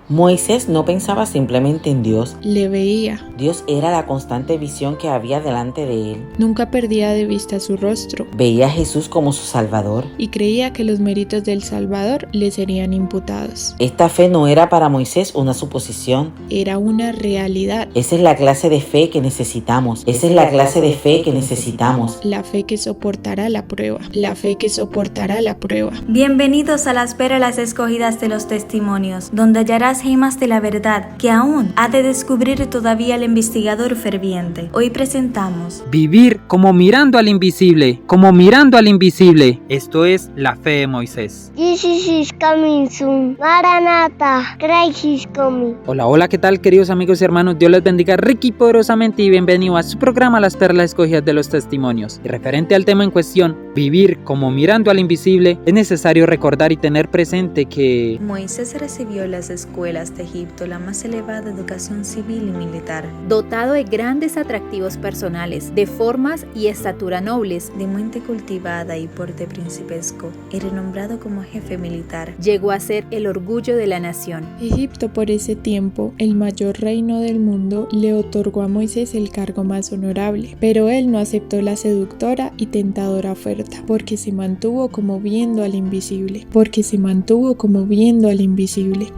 Moisés no pensaba simplemente en Dios. Le veía. Dios era la constante visión que había delante de él. Nunca perdía de vista su rostro. Veía a Jesús como su Salvador. Y creía que los méritos del Salvador le serían imputados. Esta fe no era para Moisés una suposición. Era una realidad. Esa es la clase de fe que necesitamos. Esa es la clase de fe que necesitamos. La fe que soportará la prueba. La fe que soportará la prueba. Bienvenidos a las perlas escogidas de los testimonios, donde hallarás gemas de la verdad que aún ha de descubrir todavía el investigador ferviente. Hoy presentamos Vivir como mirando al invisible, como mirando al invisible. Esto es la fe de Moisés. Jesus is coming soon. Maranatha, Christ is coming. Hola, ¿qué tal, queridos amigos y hermanos? Dios les bendiga rica y poderosamente y bienvenido a su programa Las perlas escogidas de los testimonios. Y referente al tema en cuestión, vivir como mirando al invisible, es necesario recordar y tener presente que Moisés recibió en las escuelas de Egipto la más elevada educación civil y militar, dotado de grandes atractivos personales, de formas y estatura nobles, de mente cultivada y porte principesco, y renombrado como jefe militar. Llegó a ser el orgullo de la nación. Egipto, por ese tiempo, el mayor reino del mundo, le otorgó a Moisés el cargo más honorable, pero él no aceptó la seductora y tentadora oferta, porque se mantuvo como viendo al invisible,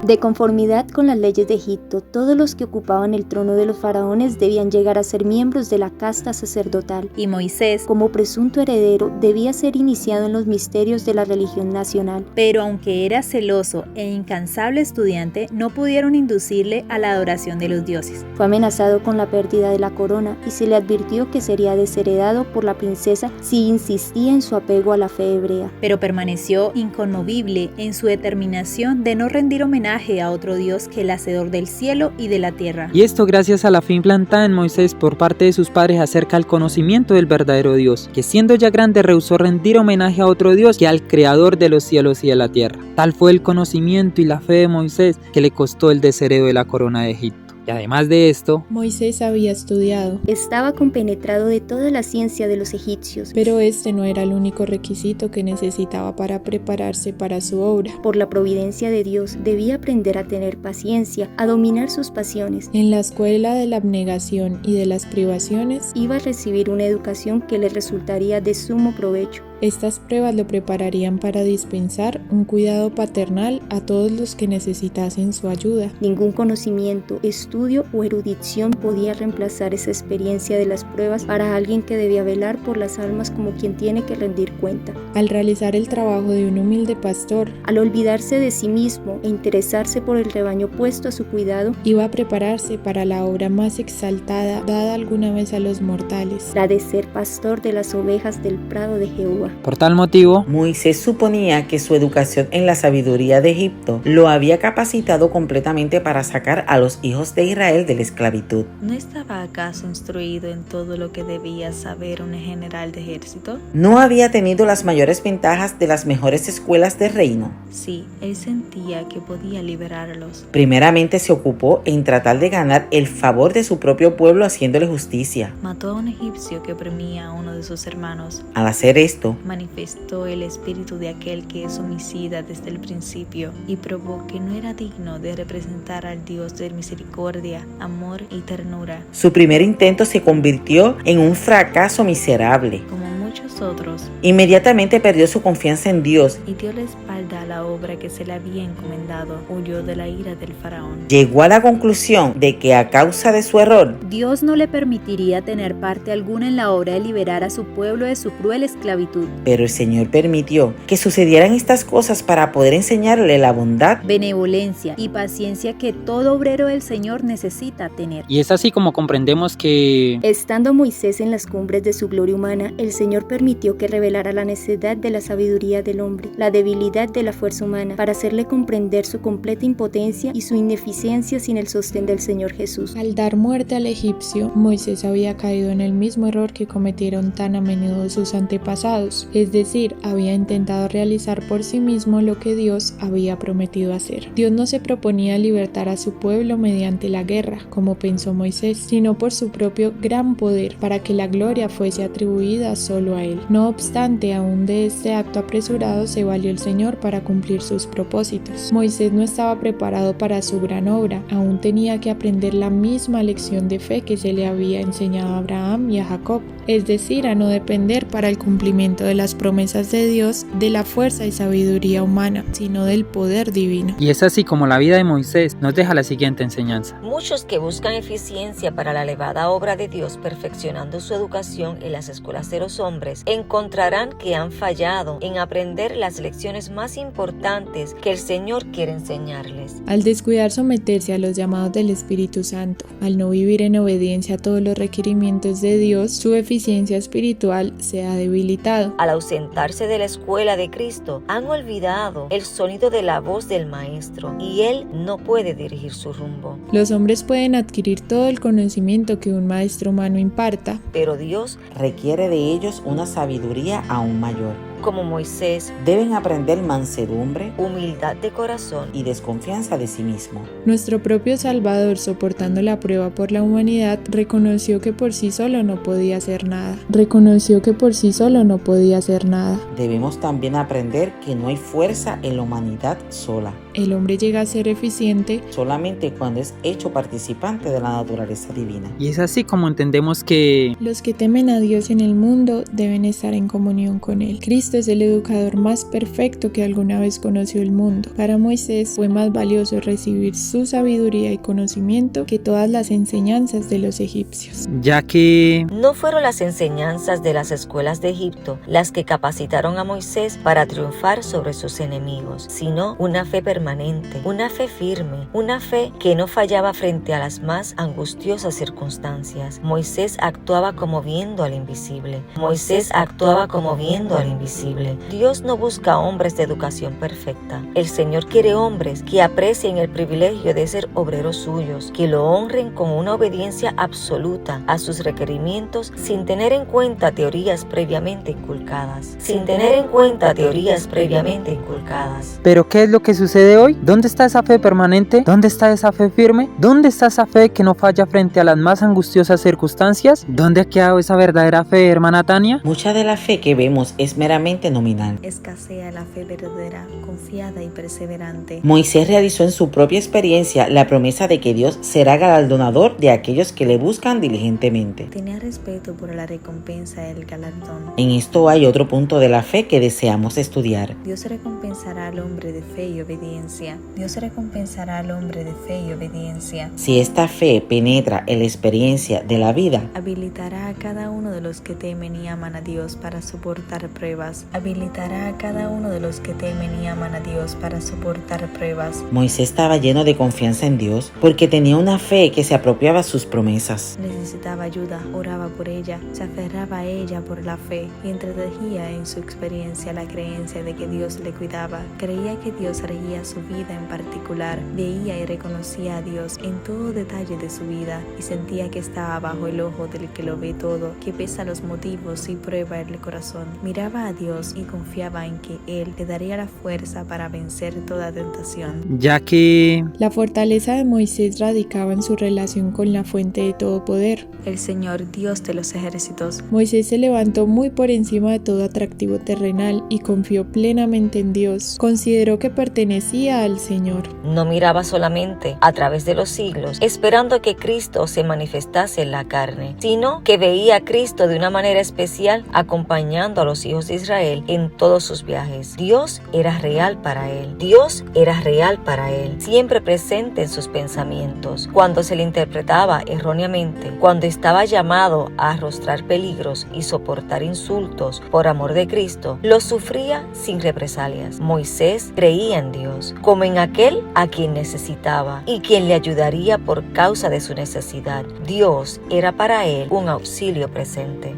De conformidad con las leyes de Egipto, todos los que ocupaban el trono de los faraones debían llegar a ser miembros de la casta sacerdotal. Y Moisés, Como presunto heredero, debía ser iniciado en los misterios de la religión nacional. pero aunque era celoso e incansable estudiante, no pudieron inducirle a la adoración de los dioses. Fue amenazado con la pérdida de la corona y se le advirtió que sería desheredado por la princesa si insistía en su apego a la fe hebrea. Pero permaneció inconmovible en su determinación de no rendir homenaje a otro Dios que el hacedor del cielo y de la tierra. y esto gracias a la fe implantada en Moisés por parte de sus padres acerca del conocimiento del verdadero Dios, que siendo ya grande rehusó rendir homenaje a otro Dios que al creador de los cielos y de la tierra. Tal fue el conocimiento y la fe de Moisés que le costó el desheredo de la corona de Egipto. Y además de esto, Moisés había estudiado, Estaba compenetrado de toda la ciencia de los egipcios. pero este no era el único requisito que necesitaba para prepararse para su obra. Por la providencia de Dios, debía aprender a tener paciencia, a dominar sus pasiones. En la escuela de la abnegación y de las privaciones, Iba a recibir una educación que le resultaría de sumo provecho. estas pruebas lo prepararían para dispensar un cuidado paternal a todos los que necesitasen su ayuda. Ningún conocimiento, estudio o erudición podía reemplazar esa experiencia de las pruebas para alguien que debía velar por las almas como quien tiene que rendir cuenta. Al realizar el trabajo de un humilde pastor, Al olvidarse de sí mismo e interesarse por el rebaño puesto a su cuidado, iba a prepararse para la obra más exaltada dada alguna vez a los mortales. la de ser pastor de las ovejas del prado de Jehová. por tal motivo, Moisés suponía que su educación en la sabiduría de Egipto lo había capacitado completamente para sacar a los hijos de Israel de la esclavitud. ¿No estaba acaso instruido en todo lo que debía saber un general de ejército? ¿No había tenido las mayores ventajas de las mejores escuelas del reino? Sí, él sentía que podía liberarlos. Primeramente se ocupó en tratar de ganar el favor de su propio pueblo haciéndole justicia. Mató a un egipcio que oprimía a uno de sus hermanos. Al hacer esto, Manifestó el espíritu de aquel que es homicida desde el principio y probó que no era digno de representar al Dios de misericordia, amor y ternura. su primer intento se convirtió en un fracaso miserable. Como muchos otros, Inmediatamente perdió su confianza en Dios. y dio la espalda a la obra que se le había encomendado. Huyó de la ira del faraón. Llegó a la conclusión de que a causa de su error, Dios no le permitiría tener parte alguna en la obra de liberar a su pueblo de su cruel esclavitud. pero el Señor permitió que sucedieran estas cosas para poder enseñarle la bondad. Benevolencia y paciencia que todo obrero del Señor necesita tener. y es así como comprendemos que Estando Moisés en las cumbres de su gloria humana, el Señor permitió que revelara la necedad de la sabiduría del hombre, la debilidad de la fuerza humana, para hacerle comprender su completa impotencia y su ineficiencia sin el sostén del Señor Jesús. Al dar muerte al egipcio, Moisés había caído en el mismo error que cometieron tan a menudo sus antepasados, es decir, había intentado realizar por sí mismo lo que Dios había prometido hacer. Dios no se proponía libertar a su pueblo mediante la guerra, como pensó Moisés, sino por su propio gran poder, para que la gloria fuese atribuida solo a él. No obstante, aún de este acto apresurado se valió el Señor para cumplir sus propósitos. Moisés no estaba preparado para su gran obra, aún tenía que aprender la misma lección de fe que se le había enseñado a Abraham y a Jacob, es decir, a no depender para el cumplimiento de las promesas de Dios de la fuerza y sabiduría humana, sino del poder divino. Y es así como la vida de Moisés nos deja la siguiente enseñanza. Muchos que buscan eficiencia para la elevada obra de Dios perfeccionando su educación en las escuelas de los hombres, encontrarán que han fallado en aprender las lecciones más importantes que el Señor quiere enseñarles. Al descuidar someterse a los llamados del Espíritu Santo, al no vivir en obediencia a todos los requerimientos de Dios, su eficiencia espiritual se ha debilitado. Al ausentarse de la escuela de Cristo, han olvidado el sonido de la voz del Maestro y Él no puede dirigir su rumbo. Los hombres pueden adquirir todo el conocimiento que un maestro humano imparta, Pero Dios, Requiere de ellos una sabiduría aún mayor. como Moisés, Deben aprender mansedumbre humildad de corazón y desconfianza de sí mismo. Nuestro propio Salvador, soportando la prueba por la humanidad, reconoció que por sí solo no podía hacer nada. Debemos también aprender que no hay fuerza en la humanidad sola, El hombre llega a ser eficiente solamente cuando es hecho participante de la naturaleza divina. Y es así como entendemos que Los que temen a Dios en el mundo deben estar en comunión con Él. Cristo es el educador más perfecto que alguna vez conoció el mundo. Para Moisés fue más valioso recibir su sabiduría y conocimiento que todas las enseñanzas de los egipcios. ya que no fueron las enseñanzas de las escuelas de Egipto las que capacitaron a Moisés para triunfar sobre sus enemigos, sino una fe permanente, una fe firme, una fe que no fallaba frente a las más angustiosas circunstancias. Moisés actuaba como viendo al invisible. Dios no busca hombres de educación perfecta. El Señor quiere hombres que aprecien el privilegio de ser obreros suyos, que lo honren con una obediencia absoluta a sus requerimientos sin tener en cuenta teorías previamente inculcadas. ¿Pero qué es lo que sucede hoy? ¿Dónde está esa fe permanente? ¿Dónde está esa fe firme? ¿Dónde está esa fe que no falla frente a las más angustiosas circunstancias? ¿Dónde ha quedado esa verdadera fe, hermana Tania? Mucha de la fe que vemos es meramente nominal. Escasea la fe verdadera, confiada y perseverante. Moisés realizó en su propia experiencia la promesa de que Dios será galardonador de aquellos que le buscan diligentemente. Tenía respeto por la recompensa del galardón. En esto hay otro punto de la fe que deseamos estudiar. Dios recompensará al hombre de fe y obediencia. Si esta fe penetra en la experiencia de la vida, Habilitará a cada uno de los que temen y aman a Dios para soportar pruebas. Moisés estaba lleno de confianza en Dios porque tenía una fe que se apropiaba sus promesas. Necesitaba ayuda, oraba por ella, se aferraba a ella por la fe y entretejía en su experiencia la creencia de que Dios le cuidaba. Creía que Dios regía su vida en particular, veía y reconocía a Dios en todo detalle de su vida y sentía que estaba bajo el ojo del que lo ve todo, que pesa los motivos y prueba el corazón. Miraba a Dios y confiaba en que Él le daría la fuerza para vencer toda tentación. Ya que La fortaleza de Moisés radicaba en su relación con la fuente de todo poder. El Señor, Dios de los ejércitos. Moisés se levantó muy por encima de todo atractivo terrenal y confió plenamente en Dios. Consideró que pertenecía al Señor. No miraba solamente a través de los siglos, esperando que Cristo se manifestase en la carne, sino que veía a Cristo de una manera especial, acompañando a los hijos de Israel en todos sus viajes. Dios era real para él, siempre presente en sus pensamientos. Cuando se le interpretaba erróneamente, cuando estaba llamado a arrostrar peligros y soportar insultos por amor de Cristo, lo sufría sin represalias. Moisés creía en Dios como en aquel a quien necesitaba y quien le ayudaría por causa de su necesidad. Dios era para él un auxilio presente.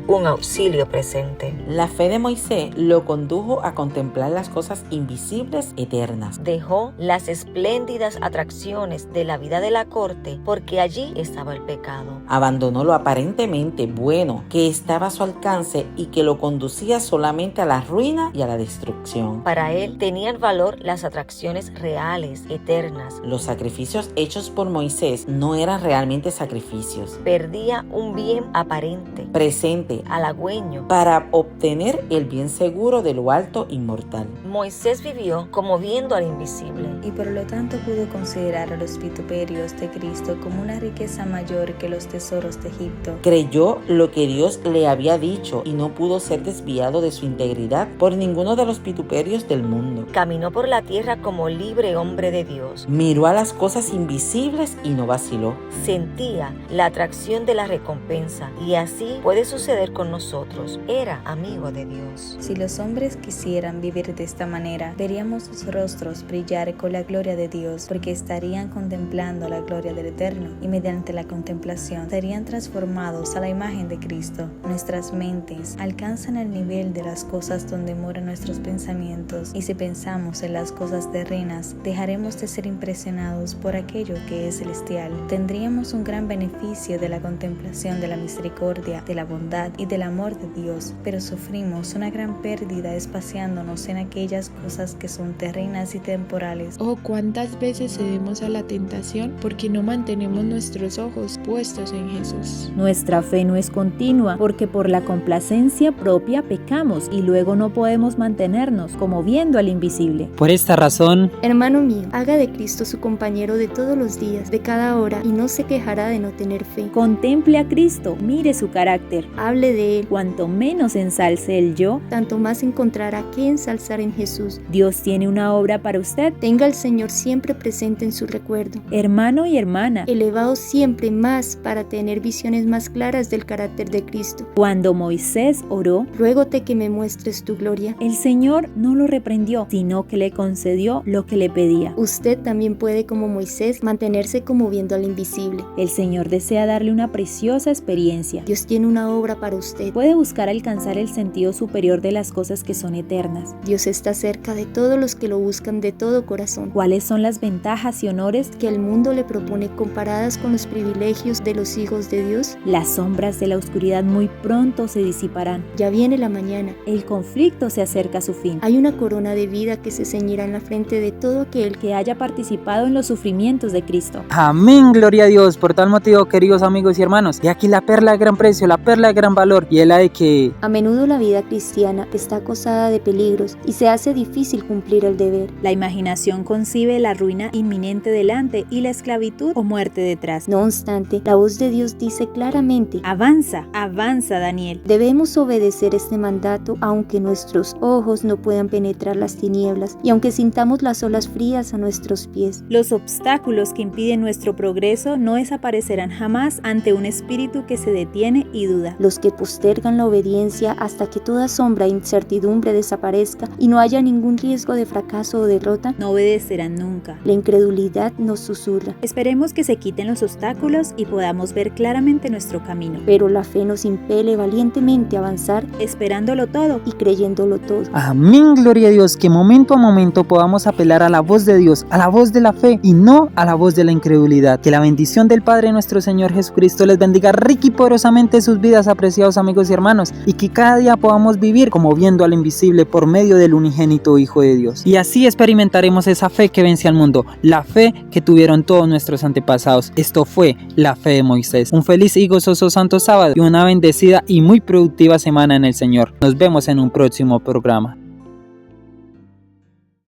La fe de Moisés lo condujo a contemplar las cosas invisibles eternas. Dejó las espléndidas atracciones de la vida de la corte porque allí estaba el pecado. Abandonó lo aparentemente bueno que estaba a su alcance y que lo conducía solamente a la ruina y a la destrucción. Para él tenían valor las atracciones bendiciones reales, eternas. Los sacrificios hechos por Moisés no eran realmente sacrificios. Perdía un bien aparente, Presente, halagüeño. para obtener el bien seguro de lo alto inmortal. Moisés vivió como viendo al invisible. Y por lo tanto pudo considerar a los vituperios de Cristo como una riqueza mayor que los tesoros de Egipto. Creyó lo que Dios le había dicho y no pudo ser desviado de su integridad por ninguno de los vituperios del mundo. Caminó por la tierra como libre hombre de Dios. Miró a las cosas invisibles y no vaciló. Sentía la atracción de la recompensa y así puede suceder con nosotros. Era amigo de Dios. Si los hombres quisieran vivir de esta manera, veríamos sus rostros brillar con la gloria de Dios, porque estarían contemplando la gloria del Eterno y mediante la contemplación serían transformados a la imagen de Cristo. Nuestras mentes alcanzan el nivel de las cosas donde moran nuestros pensamientos, y si pensamos en las cosas terrenas, dejaremos de ser impresionados por aquello que es celestial. Tendríamos un gran beneficio de la contemplación de la misericordia, de la bondad y del amor de Dios, pero sufrimos una gran pérdida espaciándonos en aquellas cosas que son terrenas y temporales. Oh, cuántas veces cedemos a la tentación porque no mantenemos nuestros ojos puestos en Jesús. Nuestra fe no es continua porque por la complacencia propia pecamos y luego no podemos mantenernos como viendo al invisible. Por esta razón, Hermano mío, haga de Cristo su compañero de todos los días, de cada hora, y no se quejará de no tener fe. Contemple a Cristo, mire su carácter. Hable de Él, Cuanto menos ensalce el yo, tanto más encontrará que ensalzar en Jesús. Dios tiene una obra para usted. Tenga al Señor siempre presente en su recuerdo, Hermano y hermana, elevado siempre más para tener visiones más claras del carácter de Cristo. cuando Moisés oró, Ruégote que me muestres tu gloria. el Señor no lo reprendió, sino que le concedió lo que le pedía. Usted también puede, como Moisés, mantenerse como viendo al invisible. El Señor desea darle una preciosa experiencia. Dios tiene una obra para usted. Puede buscar alcanzar el sentido superior de las cosas que son eternas. Dios está cerca de todos los que lo buscan de todo corazón. ¿Cuáles son las ventajas y honores? Que el mundo le propone comparadas con los privilegios de los hijos de Dios. Las sombras de la oscuridad muy pronto se disiparán. Ya viene la mañana. El conflicto se acerca a su fin. Hay una corona de vida que se ceñirá en la frente de todo aquel que Que haya participado en los sufrimientos de Cristo. amén, gloria a Dios. Por tal motivo, queridos amigos y hermanos, y aquí la perla de gran precio, la perla de gran valor, y es la de que a menudo la vida cristiana está acosada de peligros y se hace difícil cumplir el deber. La imaginación concibe la ruina inminente delante y la esclavitud o muerte detrás. No obstante, la voz de Dios dice claramente: Avanza, avanza, Daniel. debemos obedecer este mandato aunque nuestros ojos no puedan penetrar las tinieblas y aunque sintamos las olas frías a nuestros pies. Los obstáculos que impiden nuestro progreso no desaparecerán jamás ante un espíritu que se detiene y duda. Los que postergan la obediencia hasta que toda sombra e incertidumbre desaparezca y no haya ningún riesgo de fracaso o derrota, No obedecerán nunca. la incredulidad nos susurra, Esperemos que se quiten los obstáculos y podamos ver claramente nuestro camino, pero la fe nos impele valientemente a avanzar esperándolo todo. y creyéndolo todo. amén, gloria a Dios, que momento a momento podamos apelar a la voz de Dios, a la voz de la fe y no a la voz de la incredulidad. Que la bendición del Padre nuestro Señor Jesucristo les bendiga rica y poderosamente sus vidas, apreciados amigos y hermanos, y que cada día podamos vivir como viendo al invisible por medio del unigénito Hijo de Dios. Y así experimentaremos esa fe que vence al mundo, la fe que tuvieron todos nuestros antepasados. Esto fue la fe de Moisés. Un feliz y gozoso santo sábado y una bendecida y muy productiva semana en el Señor. Nos vemos en un próximo programa.